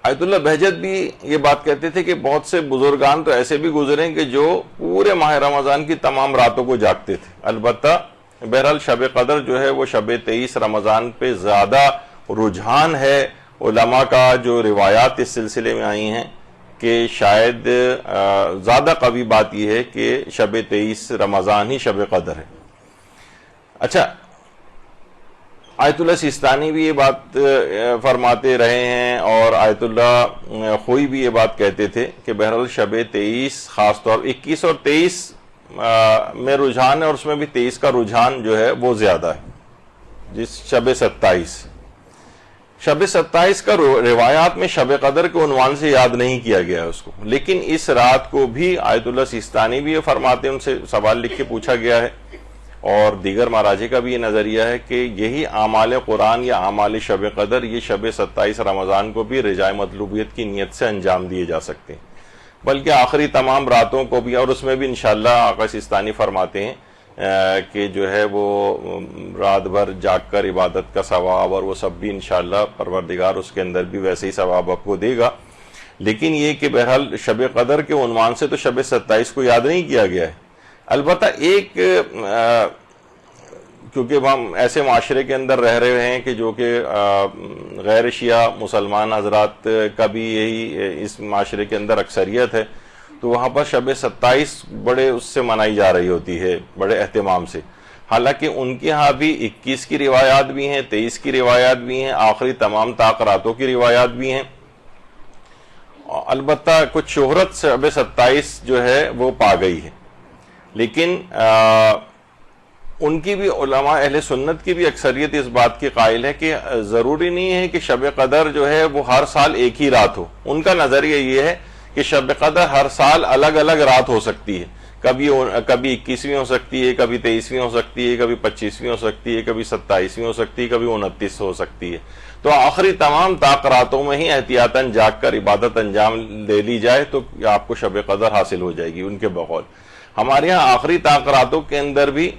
آیت اللہ بہجت بھی یہ بات کہتے تھے کہ بہت سے بزرگان تو ایسے بھی گزرے کہ جو پورے ماہ رمضان کی تمام راتوں کو جاگتے تھے. البتہ بہرحال شب قدر جو ہے وہ شب 23 رمضان پہ زیادہ رجحان ہے. علماء کا جو روایات اس سلسلے میں آئی ہیں کہ شاید زیادہ قوی بات یہ ہے کہ شب 23 رمضان ہی شب قدر ہے. اچھا، آیت اللہ سیستانی بھی یہ بات فرماتے رہے ہیں اور آیت اللہ خوئی بھی یہ بات کہتے تھے کہ بہرحال شب 23 خاص طور 21 اور 23 میں رجحان ہے، اور اس میں بھی 23 کا رجحان جو ہے وہ زیادہ ہے. جس شب 27 کا روایات میں شب قدر کے عنوان سے یاد نہیں کیا گیا ہے اس کو، لیکن اس رات کو بھی آیت اللہ سیستانی بھی یہ فرماتے ہیں، ان سے سوال لکھ کے پوچھا گیا ہے، اور دیگر مراجع کا بھی یہ نظریہ ہے کہ یہی اعمال قرآن یا اعمال شب قدر یہ شب 27 رمضان کو بھی رجاء مطلوبیت کی نیت سے انجام دیے جا سکتے ہیں، بلکہ آخری تمام راتوں کو بھی. اور اس میں بھی انشاءاللہ آقا سیستانی فرماتے ہیں کہ جو ہے وہ رات بھر جاگ کر عبادت کا ثواب اور وہ سب بھی انشاءاللہ پروردگار اس کے اندر بھی ویسے ہی ثواب آپ کو دے گا. لیکن یہ کہ بہرحال شب قدر کے عنوان سے تو شب 27 کو یاد نہیں کیا گیا ہے. البتہ ایک کیونکہ ہم ایسے معاشرے کے اندر رہ رہے ہیں کہ جو کہ غیر شیعہ مسلمان حضرات کا بھی یہی اس معاشرے کے اندر اکثریت ہے، تو وہاں پر شب 27 بڑے اس سے منائی جا رہی ہوتی ہے بڑے اہتمام سے. حالانکہ ان کے ہاں بھی 21 کی روایات بھی ہیں، 23 کی روایات بھی ہیں، آخری تمام طاق راتوں کی روایات بھی ہیں. البتہ کچھ شہرت شب 27 جو ہے وہ پا گئی ہے، لیکن ان کی بھی علماء اہل سنت کی بھی اکثریت اس بات کی قائل ہے کہ ضروری نہیں ہے کہ شب قدر جو ہے وہ ہر سال ایک ہی رات ہو. ان کا نظریہ یہ ہے کہ شب قدر ہر سال الگ الگ رات ہو سکتی ہے، کبھی 21ویں ہو سکتی ہے، کبھی 23ویں ہو سکتی ہے، کبھی 25ویں ہو سکتی ہے، کبھی 27ویں ہو سکتی ہے، کبھی 29 ہو سکتی ہے. تو آخری تمام طاق راتوں میں ہی احتیاطاً جاگ کر عبادت انجام دے لی جائے تو آپ کو شب قدر حاصل ہو جائے گی. ان کے بقول ہمارے ہاں آخری طاق راتوں کے اندر بھی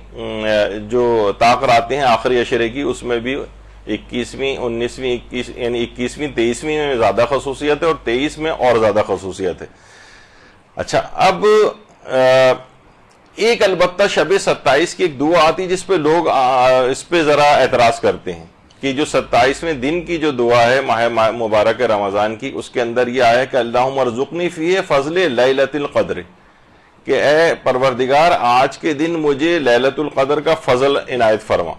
جو طاق راتیں ہیں آخری عشرے کی، اس میں بھی 21ویں 19ویں یعنی 21ویں 23ویں میں زیادہ خصوصیت ہے اور 23 میں اور زیادہ خصوصیت ہے. اچھا، اب ایک البتہ شب 27 کی ایک دعا آتی جس پہ لوگ اس پہ ذرا اعتراض کرتے ہیں کہ جو 27ویں دن کی جو دعا ہے ماہ مبارک رمضان کی، اس کے اندر یہ آیا کہ اللہم ارزقنی فیہ فضل لیلۃ القدر، کہ اے پروردگار آج کے دن مجھے لیلۃ القدر کا فضل عنایت فرما.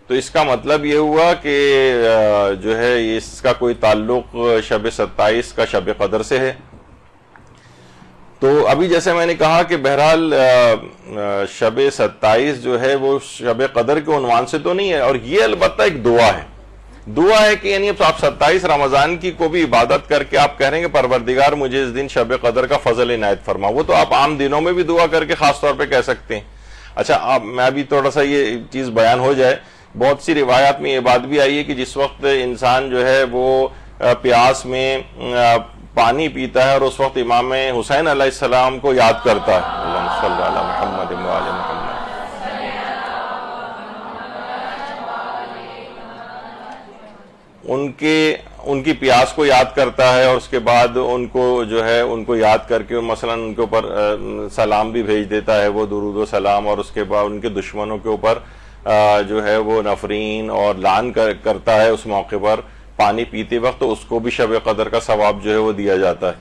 تو اس کا مطلب یہ ہوا کہ جو ہے اس کا کوئی تعلق شب 27 کا شب قدر سے ہے. تو ابھی جیسے میں نے کہا کہ بہرحال شب 27 جو ہے وہ شب قدر کے عنوان سے تو نہیں ہے، اور یہ البتہ ایک دعا ہے کہ یعنی آپ 27 رمضان کی کو بھی عبادت کر کے آپ کہہ رہے ہیں کہ پروردگار مجھے اس دن شب قدر کا فضل عنایت فرما. وہ تو آپ عام دنوں میں بھی دعا کر کے خاص طور پہ کہہ سکتے ہیں. اچھا، میں ابھی تھوڑا سا یہ چیز بیان ہو جائے. بہت سی روایات میں یہ بات بھی آئی ہے کہ جس وقت انسان جو ہے وہ پیاس میں پانی پیتا ہے اور اس وقت امام حسین علیہ السلام کو یاد کرتا ہے، اللہم صلی علی محمد و آل محمد، ان کی پیاس کو یاد کرتا ہے، اور اس کے بعد ان کو جو ہے ان کو یاد کر کے مثلا ان کے اوپر سلام بھی بھیج دیتا ہے، وہ درود و سلام، اور اس کے بعد ان کے دشمنوں کے اوپر جو ہے وہ نفرین اور لعن کرتا ہے اس موقع پر پانی پیتے وقت، تو اس کو بھی شب قدر کا ثواب جو ہے وہ دیا جاتا ہے.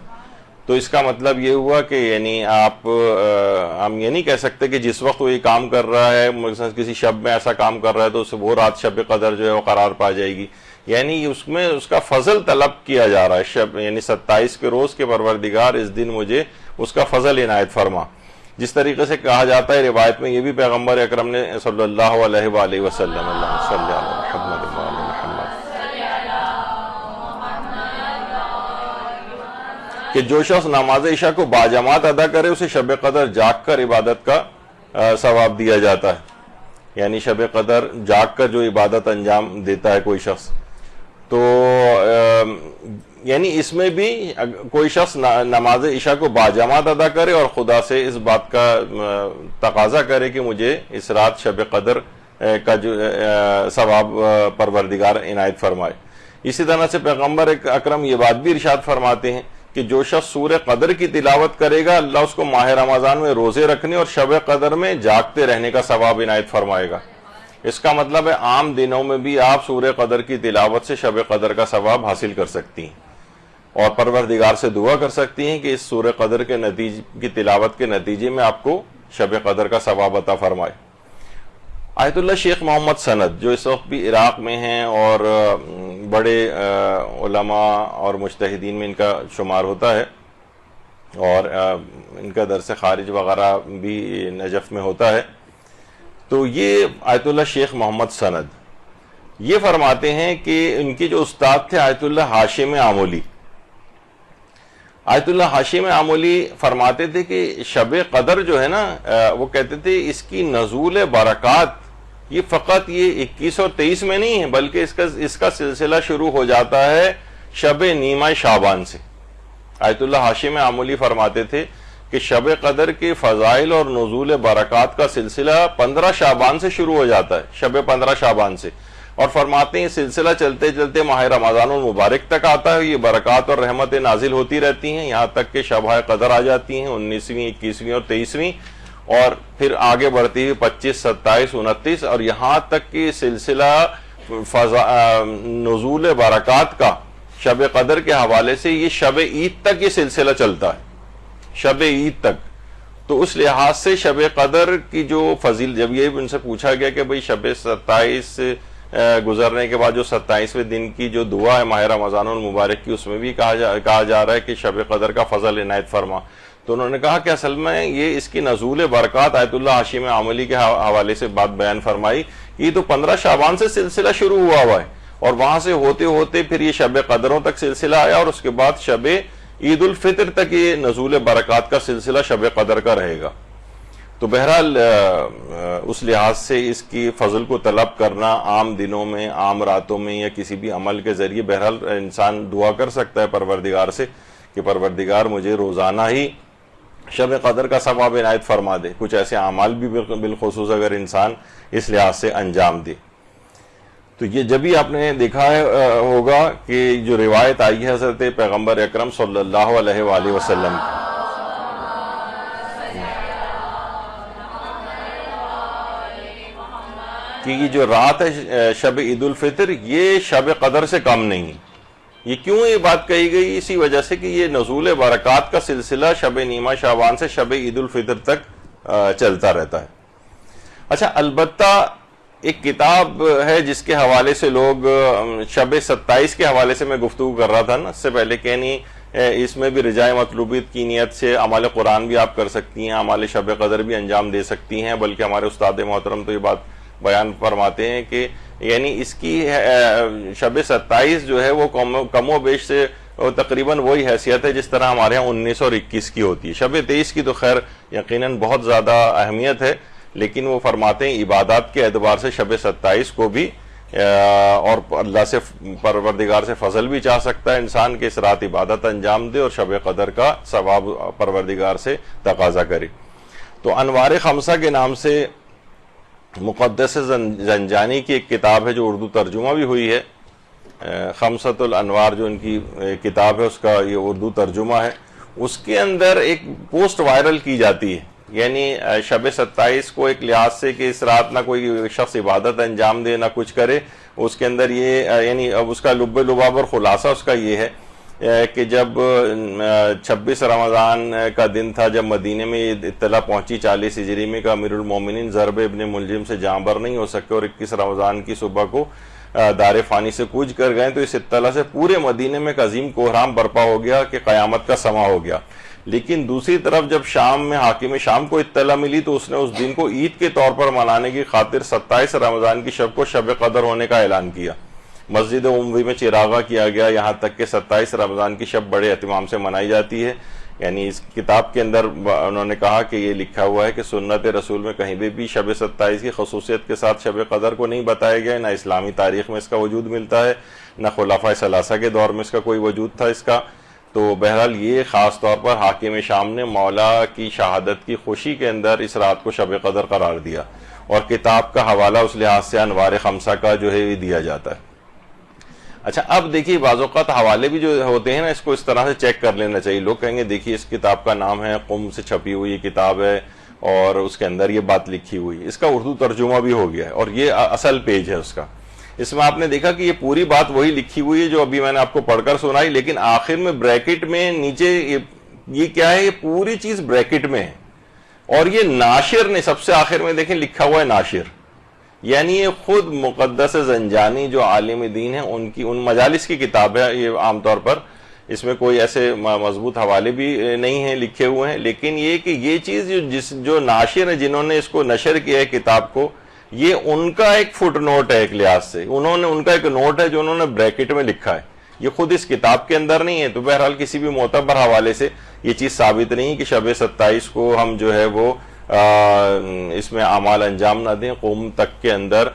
تو اس کا مطلب یہ ہوا کہ یعنی ہم یہ نہیں کہہ سکتے کہ جس وقت وہ یہ کام کر رہا ہے مثلا کسی شب میں ایسا کام کر رہا ہے تو وہ رات شب قدر جو ہے وہ قرار پا جائے گی. یعنی اس میں اس کا فضل طلب کیا جا رہا ہے، یعنی 27 کے روز کے پروردگار اس دن مجھے اس کا فضل عنایت فرما. جس طریقے سے کہا جاتا ہے روایت میں، یہ بھی پیغمبر اکرم نے صلی اللہ علیہ وآلہ وسلم اللہم صلی علی محمد و آل محمد، کہ جو شخص نماز عشاء کو باجماعت ادا کرے اسے شب قدر جاگ کر عبادت کا ثواب دیا جاتا ہے. یعنی شب قدر جاگ کر جو عبادت انجام دیتا ہے کوئی شخص، تو یعنی اس میں بھی کوئی شخص نماز عشاء کو باجماعت ادا کرے اور خدا سے اس بات کا تقاضا کرے کہ مجھے اس رات شب قدر کا جو ثواب پروردگار عنایت فرمائے. اسی طرح سے پیغمبر اکرم یہ بات بھی ارشاد فرماتے ہیں کہ جو شخص سورہ قدر کی تلاوت کرے گا اللہ اس کو ماہ رمضان میں روزے رکھنے اور شب قدر میں جاگتے رہنے کا ثواب عنایت فرمائے گا۔ اس کا مطلب ہے عام دنوں میں بھی آپ سورہ قدر کی تلاوت سے شب قدر کا ثواب حاصل کر سکتی ہیں اور پروردگار سے دعا کر سکتی ہیں کہ اس سورہ قدر کے کی تلاوت کے نتیجے میں آپ کو شب قدر کا ثواب عطا فرمائے۔ آیت اللہ شیخ محمد سند جو اس وقت بھی عراق میں ہیں اور بڑے علماء اور مجتہدین میں ان کا شمار ہوتا ہے اور ان کا درس خارج وغیرہ بھی نجف میں ہوتا ہے، تو یہ آیت اللہ شیخ محمد سند یہ فرماتے ہیں کہ ان کے جو استاد تھے آیت اللہ ہاشم آمولی، آیت اللہ ہاشم آمولی فرماتے تھے کہ شب قدر جو ہے نا وہ کہتے تھے اس کی نزول برکات یہ فقط یہ 21 اور 23 میں نہیں ہے بلکہ اس کا سلسلہ شروع ہو جاتا ہے شب نیمہ شعبان سے۔ آیت اللہ ہاشم آمولی فرماتے تھے کہ شب قدر کے فضائل اور نزول برکات کا سلسلہ 15 شعبان سے شروع ہو جاتا ہے، شب 15 شعبان سے، اور فرماتے ہیں یہ سلسلہ چلتے چلتے ماہ رمضان المبارک تک آتا ہے، یہ برکات اور رحمتیں نازل ہوتی رہتی ہیں یہاں تک کہ شبہ قدر آ جاتی ہیں 19ویں 21ویں اور 23ویں، اور پھر آگے بڑھتی ہوئی 25 27 29 اور یہاں تک کہ سلسلہ نزول برکات کا شب قدر کے حوالے سے یہ شب عید تک یہ سلسلہ چلتا ہے، شب عید تک۔ تو اس لحاظ سے شب قدر کی جو جب یہ ان سے پوچھا گیا کہ بھئی شب 27 گزرنے کے بعد جو 27ویں دن کی جو دعا ہے ماہ رمضان المبارک کی اس میں بھی کہا جا رہا ہے کہ شب قدر کا فضل عنایت فرما، تو انہوں نے کہا کہ اصل میں یہ اس کی نزول برکات آیت اللہ ہاشم آمولی کے حوالے سے بات بیان فرمائی، یہ تو 15 شعبان سے سلسلہ شروع ہوا ہے اور وہاں سے ہوتے ہوتے پھر یہ شب قدروں تک سلسلہ آیا اور اس کے بعد شب عید الفطر تک یہ نزول برکات کا سلسلہ شب قدر کا رہے گا۔ تو بہرحال اس لحاظ سے اس کی فضل کو طلب کرنا عام دنوں میں، عام راتوں میں یا کسی بھی عمل کے ذریعے بہرحال انسان دعا کر سکتا ہے پروردگار سے کہ پروردگار مجھے روزانہ ہی شب قدر کا ثواب عنایت فرما دے، کچھ ایسے اعمال بھی بالخصوص اگر انسان اس لحاظ سے انجام دے۔ تو یہ جب ہی آپ نے دیکھا ہوگا کہ جو روایت آئی ہے حضرت پیغمبر اکرم صلی اللہ علیہ وآلہ وسلم کہ یہ جو رات ہے شب عید الفطر یہ شب قدر سے کم نہیں۔ یہ کیوں یہ بات کہی گئی؟ اسی وجہ سے کہ یہ نزول برکات کا سلسلہ شب نیمہ شعبان سے شب عید الفطر تک چلتا رہتا ہے۔ اچھا، البتہ ایک کتاب ہے جس کے حوالے سے لوگ شب 27 کے حوالے سے میں گفتگو کر رہا تھا نا اس سے پہلے کہ نہیں، اس میں بھی رجاء مطلوبیت کی نیت سے اعمال قرآن بھی آپ کر سکتی ہیں، اعمال شب قدر بھی انجام دے سکتی ہیں، بلکہ ہمارے استاد محترم تو یہ بات بیان فرماتے ہیں کہ یعنی اس کی شب 27 جو ہے وہ کم و بیش سے تقریباً وہی حیثیت ہے جس طرح ہمارے ہاں 19 اور 21 کی ہوتی ہے۔ شب 23 کی تو خیر یقیناً بہت زیادہ اہمیت ہے، لیکن وہ فرماتے ہیں عبادات کے اعتبار سے شب 27 کو بھی اور اللہ سے پروردگار سے فضل بھی چاہ سکتا ہے انسان کہ اس رات عبادت انجام دے اور شب قدر کا ثواب پروردگار سے تقاضا کرے۔ تو انوار خمسہ کے نام سے مقدس زنجانی کی ایک کتاب ہے جو اردو ترجمہ بھی ہوئی ہے، خمسۃ الانوار جو ان کی کتاب ہے اس کا یہ اردو ترجمہ ہے، اس کے اندر ایک پوسٹ وائرل کی جاتی ہے، یعنی شب 27 کو ایک لحاظ سے کہ اس رات نہ کوئی شخص عبادت انجام دے نہ کچھ کرے، اس کے اندر یہ یعنی اب اس کا لب لباب اور خلاصہ اس کا یہ ہے کہ جب 26 رمضان کا دن تھا جب مدینے میں یہ اطلاع پہنچی 40 ہجری میں کہ امیر المومنین ضرب ابن ملجم سے جاں بر نہیں ہو سکے اور 21 رمضان کی صبح کو دار فانی سے کوچ کر گئے، تو اس اطلاع سے پورے مدینے میں ایک عظیم کوہرام برپا ہو گیا کہ قیامت کا سما ہو گیا۔ لیکن دوسری طرف جب شام میں حاکم شام کو اطلاع ملی تو اس نے اس دن کو عید کے طور پر منانے کی خاطر 27 رمضان کی شب کو شب قدر ہونے کا اعلان کیا، مسجد عموی میں چراغاں کیا گیا، یہاں تک کہ 27 رمضان کی شب بڑے اہتمام سے منائی جاتی ہے۔ یعنی اس کتاب کے اندر انہوں نے کہا کہ یہ لکھا ہوا ہے کہ سنت رسول میں کہیں بھی شب 27 کی خصوصیت کے ساتھ شب قدر کو نہیں بتایا گیا، نہ اسلامی تاریخ میں اس کا وجود ملتا ہے، نہ خلفائے ثلاثہ کے دور میں اس کا کوئی وجود تھا اس کا۔ تو بہرحال یہ خاص طور پر حاکم شام نے مولا کی شہادت کی خوشی کے اندر اس رات کو شب قدر قرار دیا، اور کتاب کا حوالہ اس لحاظ سے انوار خمسہ کا جو ہے یہ دیا جاتا ہے۔ اچھا اب دیکھیے بعض اوقات حوالے بھی جو ہوتے ہیں نا اس کو اس طرح سے چیک کر لینا چاہیے. لوگ کہیں گے دیکھیے اس کتاب کا نام ہے قم سے چھپی ہوئی کتاب ہے اور اس کے اندر یہ بات لکھی ہوئی, اس کا اردو ترجمہ بھی ہو گیا ہے اور یہ اصل پیج ہے اس کا. اس میں آپ نے دیکھا کہ یہ پوری بات وہی لکھی ہوئی ہے جو ابھی میں نے آپ کو پڑھ کر سنائی, لیکن آخر میں بریکٹ میں نیچے یہ کیا ہے, یہ پوری چیز بریکٹ میں ہے. اور یہ ناشر نے سب سے آخر میں دیکھیں لکھا ہوا ہے ناشر, یعنی یہ خود مقدس زنجانی جو عالم دین ہے ان مجالس کی کتاب ہے. یہ عام طور پر اس میں کوئی ایسے مضبوط حوالے بھی نہیں ہیں لکھے ہوئے ہیں, لیکن یہ کہ یہ چیز جو ناشر ہیں جنہوں نے اس کو نشر کیا ہے کتاب کو, یہ ان کا ایک فٹ نوٹ ہے ایک لحاظ سے, ان کا ایک نوٹ ہے جو انہوں نے بریکٹ میں لکھا ہے, یہ خود اس کتاب کے اندر نہیں ہے. تو بہرحال کسی بھی معتبر حوالے سے یہ چیز ثابت نہیں کہ شب 27 کو ہم جو ہے وہ اس میں اعمال انجام نہ دیں. قوم تک کے اندر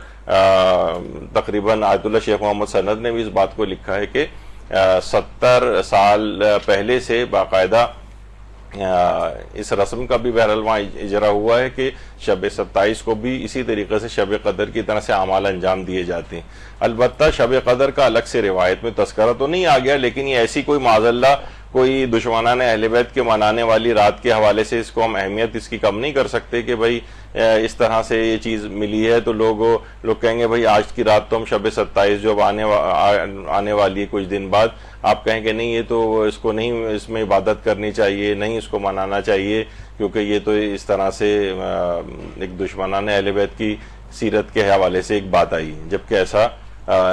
تقریباً آیت اللہ شیخ محمد سند نے بھی اس بات کو لکھا ہے کہ 70 سال پہلے سے باقاعدہ اس رسم کا بھی بہرحال وہاں اجرا ہوا ہے کہ شب 27 کو بھی اسی طریقے سے شب قدر کی طرح سے اعمال انجام دیے جاتے ہیں. البتہ شب قدر کا الگ سے روایت میں تذکرہ تو نہیں آ گیا, لیکن یہ ایسی کوئی معاذ اللہ کوئی دشمنان اہل بیت کے منانے والی رات کے حوالے سے اس کو ہم اہمیت اس کی کم نہیں کر سکتے کہ بھائی اس طرح سے یہ چیز ملی ہے تو لوگ کہیں گے بھائی آج کی رات تو ہم شب 27 جو آنے والی ہے کچھ دن بعد, آپ کہیں گے نہیں یہ تو اس کو نہیں, اس میں عبادت کرنی چاہیے, نہیں اس کو منانا چاہیے کیونکہ یہ تو اس طرح سے ایک دشمنان اہل بیت کی سیرت کے حوالے سے ایک بات آئی, جبکہ ایسا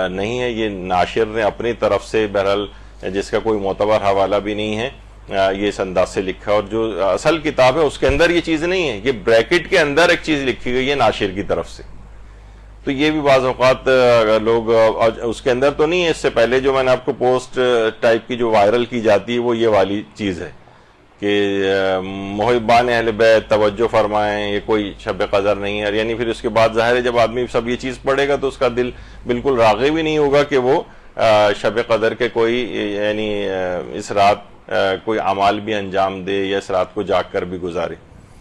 نہیں ہے. یہ ناشر نے اپنی طرف سے بہرحال جس کا کوئی معتبر حوالہ بھی نہیں ہے یہ اس انداز سے لکھا, اور جو اصل کتاب ہے اس کے اندر یہ چیز نہیں ہے, یہ بریکٹ کے اندر ایک چیز لکھی گئی ہے ناشر کی طرف سے. تو یہ بھی بعض اوقات لوگ اس کے اندر تو نہیں ہے. اس سے پہلے جو میں نے آپ کو پوسٹ ٹائپ کی جو وائرل کی جاتی ہے وہ یہ والی چیز ہے کہ محبان اہل بیت توجہ فرمائیں, یہ کوئی شب قدر نہیں ہے. یعنی پھر اس کے بعد ظاہر ہے جب آدمی سب یہ چیز پڑھے گا تو اس کا دل بالکل راغب بھی نہیں ہوگا کہ وہ شب قدر کے کوئی یعنی اس رات کوئی اعمال بھی انجام دے یا اس رات کو جاگ کر بھی گزارے.